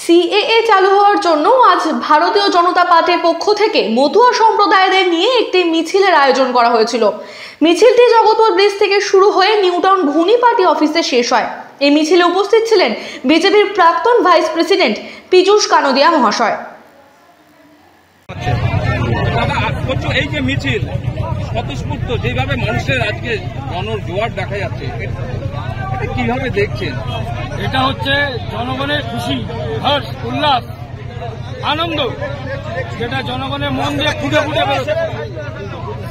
CAA চালু হওয়ার জন্য আজ ভারতীয় জনতা পার্টির পক্ষ থেকে মতুয়া সম্প্রদায়দের নিয়ে একটি মিছিলের আয়োজন করা হয়েছিল। মিছিলটি জগৎপথ ব্রিজ থেকে শুরু হয়ে নিউটাউন ঘুনি পার্টি অফিসে শেষ হয়। এই মিছিলে উপস্থিত ছিলেন বিজেপির প্রাক্তন ভাইস প্রেসিডেন্ট পীযূষ কানোদিয়া মহাশয়। এই যে মিছিল স্বতঃস্ফূর্ত যেভাবে মানুষের আজকে জনজোয়ার দেখা যাচ্ছে, এটা কিভাবে দেখছেন? এটা হচ্ছে জনগণের খুশি, হর্ষ, উল্লাস, আনন্দ, যেটা জনগণের মন দিয়ে ফুটে ফুটে বেরোচ্ছে।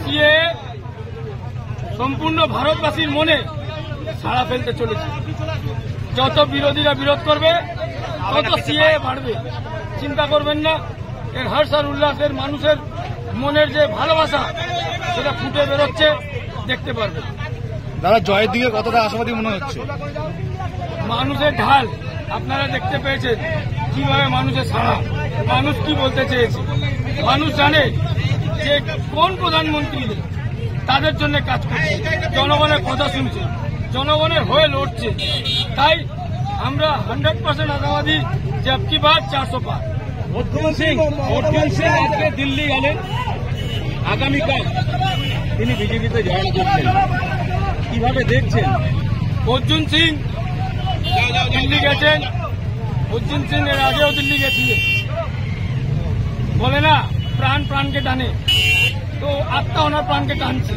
সিএ সম্পূর্ণ ভারতবাসীর মনে সাড়া ফেলতে চলেছে। যত বিরোধীরা বিরোধ করবে তত সিএ বাড়বে। চিন্তা করবেন না, এর হর্ষ আর উল্লাসের মানুষের মনের যে ভালোবাসা সেটা ফুটে বেরোচ্ছে, দেখতে পারবেন। দাদা, জয়ের দিকে কতটা আশাবাদী মনে হচ্ছে? মানুষের ঢাল আপনারা দেখতে পেয়েছেন, কিভাবে মানুষের সাড়া, মানুষ কি বলতে চেয়েছে। মানুষ জানে যে কোন প্রধানমন্ত্রী তাদের জন্য কাজ করছে, জনগণের কথা শুনছে, জনগণের হয়ে লড়ছে। তাই আমরা 100% আশাবাদী যে আবকি বার 400 পার। অর্জুন সিং আজকে দিল্লি গেলেন, আগামীকাল তিনি বিজেপিতে জয়েন করছেন, কিভাবে দেখছেন? অর্জুন সিং দিল্লি গেছেন, অর্জুন সিং এর আগেও দিল্লি গেছিলেন। বলে না প্রাণ প্রাণকে টানে, তো আত্মা ওনার প্রাণকে টানছে।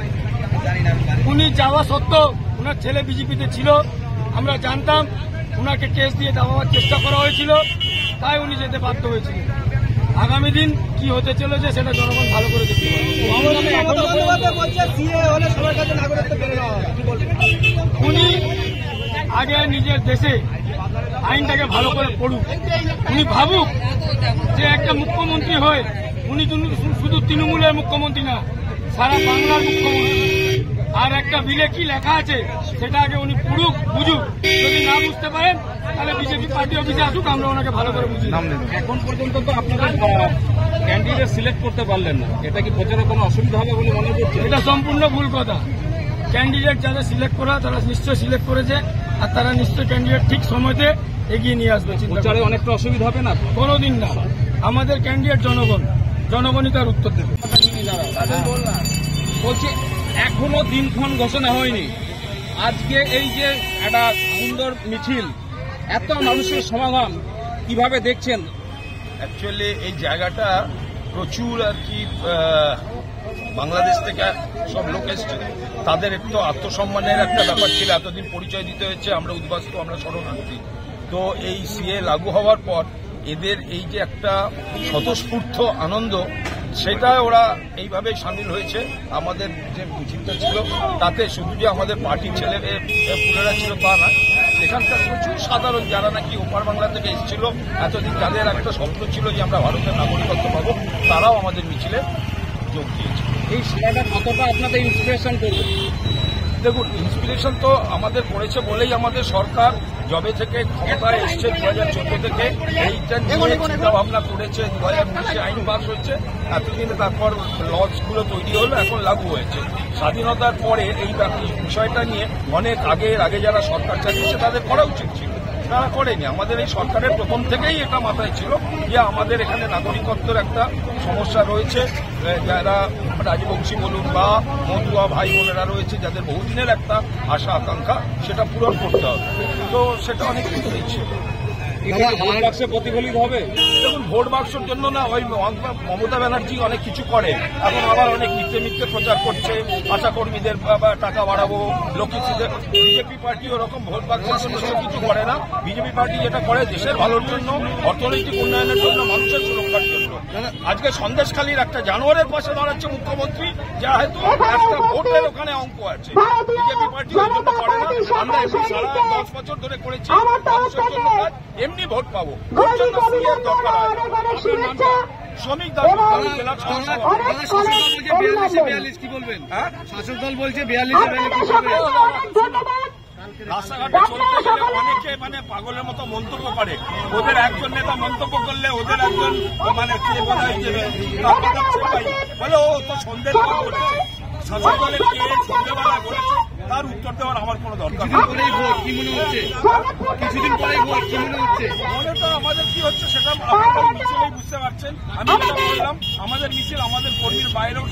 উনি যাওয়া সত্ত্বেও ওনার ছেলে বিজেপিতে ছিল, আমরা জানতাম। ওনাকে কেস দিয়ে দাবাবার চেষ্টা করা হয়েছিল, তাই উনি যেতে বাধ্য হয়েছিলেন। আগামী দিন কি হতে চলেছে সেটা জনগণ ভালো করে দেখতে পারবে। উনি আগে নিজের দেশে আইনটাকে ভালো করে পড়ুক, উনি ভাবুক যে একটা মুখ্যমন্ত্রী হয়ে উনি শুধু তৃণমূলের মুখ্যমন্ত্রী না, সারা বাংলার মুখ্যমন্ত্রী। আর একটা বিলে কি লেখা আছে সেটা আগে উনি পড়ুক, বুঝুক। যদি না বুঝতে পারেন তাহলে বিজেপি পার্টি অফিসে আসুক, আমরা ওনাকে ভালো করে বুঝি। এখন পর্যন্ত তো আপনাদের ক্যান্ডিডেট সিলেক্ট করতে পারলেন না, এটা কি প্রচারে কোনো অসুবিধা হবে বলে মনে করছে? এটা সম্পূর্ণ ভুল কথা। ক্যান্ডিডেট যারা সিলেক্ট করা তারা নিশ্চয়ই সিলেক্ট করেছে, আর তারা নিশ্চয়ই ক্যান্ডিডেট ঠিক সময়তে এগিয়ে নিয়ে আসবে। প্রচারে অনেকটা অসুবিধা হবে না? কোনোদিন না। আমাদের ক্যান্ডিডেট জনগণ, জনগণই তার উত্তর দেবে। বলছি এখনো দিনক্ষণ ঘোষণা হয়নি, আজকে এই যে একটা সুন্দর মিছিল, এত মানুষের সমাগম, কিভাবে দেখছেন? অ্যাকচুয়ালি এই জায়গাটা প্রচুর আর কি বাংলাদেশ থেকে সব লোক এসছে, তাদের একটু আত্মসম্মানের একটা ব্যাপার ছিল। এতদিন পরিচয় দিতে হয়েছে আমরা উদ্বাস্তু, আমরা শরণার্থী। তো এই সিএ লাগু হওয়ার পর এদের এই যে একটা স্বতঃস্ফূর্ত আনন্দ, সেটা ওরা এইভাবে সামিল হয়েছে। আমাদের যে মিছিলটা ছিল তাতে শুধু যে আমাদের পার্টির ছেলেপুলেরা ছিল তা না, এখানকার প্রচুর সাধারণ যারা নাকি ওপার বাংলা থেকে এসেছিল, এতদিন যাদের একটা স্বপ্ন ছিল যে আমরা ভারতের নাগরিকত্ব পাবো, তারাও আমাদের মিছিলে যোগ দিয়েছে। এই সেটা কতটা আপনাদের ইন্সপিরেশন করবে? দেখুন, ইন্সপিরেশন তো আমাদের করেছে বলেই আমাদের সরকার যবে থেকে ক্ষমতায় এসছে 2014 থেকে এইটা নিয়ে চিন্তা ভাবনা করেছে। 2019 আইন পাস হয়েছে, এতদিনে তারপর লজগুলো তৈরি হলো, এখন লাগু হয়েছে। স্বাধীনতার পরে এই বিষয়টা নিয়ে অনেক আগে যারা সরকার চালিয়েছে তাদের করা উচিত ছিল, তারা করেনি। আমাদের এই সরকারের প্রথম থেকেই এটা মাথায় ছিল যে আমাদের এখানে নাগরিকত্বের একটা সমস্যা রয়েছে। যারা রাজবংশী বলুন বা মতুয়া ভাই বোনেরা রয়েছে, যাদের বহুদিনের একটা আশা আকাঙ্ক্ষা, সেটা পূরণ করতে হবে। তো সেটা অনেক কিছু দিচ্ছে। ভোট বাক্সে প্রতিফলিত হবে? দেখুন, ভোট বাক্সের জন্য না, ওই মমতা ব্যানার্জি অনেক কিছু করে, এখন আবার অনেক মিথ্যে প্রচার করছে, আশা কর্মীদের টাকা বাড়াবো, লক্ষ্মীদের। বিজেপি পার্টি ওরকম ভোট বাক্সের জন্য কিছু করে না। বিজেপি পার্টি যেটা করে দেশের ভালোর জন্য, অর্থনৈতিক উন্নয়নের জন্য, মানুষের সুরক্ষার জন্য। আজকে সন্দেশখালীর একটা জানোয়ারের পাশে দাঁড়াচ্ছে মুখ্যমন্ত্রী, যা হয়তো একটা ভোটের ওখানে অঙ্ক আছে। বিজেপি পার্টি ওই জন্য করে না। আমরা এমনি সারা 10 বছর ধরে করেছি মানুষের জন্য কাজ, এমনি ভোট পাবো। ভোট জন্য সিএর দরকার হয়। শ্রমিক দাস জেলার কি বলবেন? শাসক দল বলছে 42 রাস্তাঘাটে চলতে গেলে অনেকে পাগলের মতো মন্তব্য করে। ওদের একজন নেতা মন্তব্য করলে ওদের একজন কে বলে ও তো সন্দেহ করেছে। শাসক দলের কে সন্ধ্যেবেলা করেছে তার উত্তর দেওয়ার আমার কোনো দরকার নেই। কি মনে হচ্ছে কিছুদিন পরেই ভোট, কি মনে হচ্ছে? মনে তো আমাদের কি হচ্ছে সেটা আপনারা মিছিলেই বুঝতে পারছেন। আমি যেটা বললাম, আমাদের মিছিল আমাদের কর্মীর বাইরেও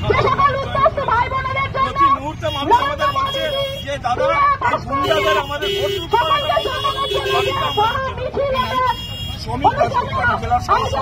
প্রতি মুহূর্তে মানুষ আমাদের বলছে যে দাদা গুন্ডাদের আমাদের ভোট লুট করাটা শ্রমিক জেলার সমস্যা।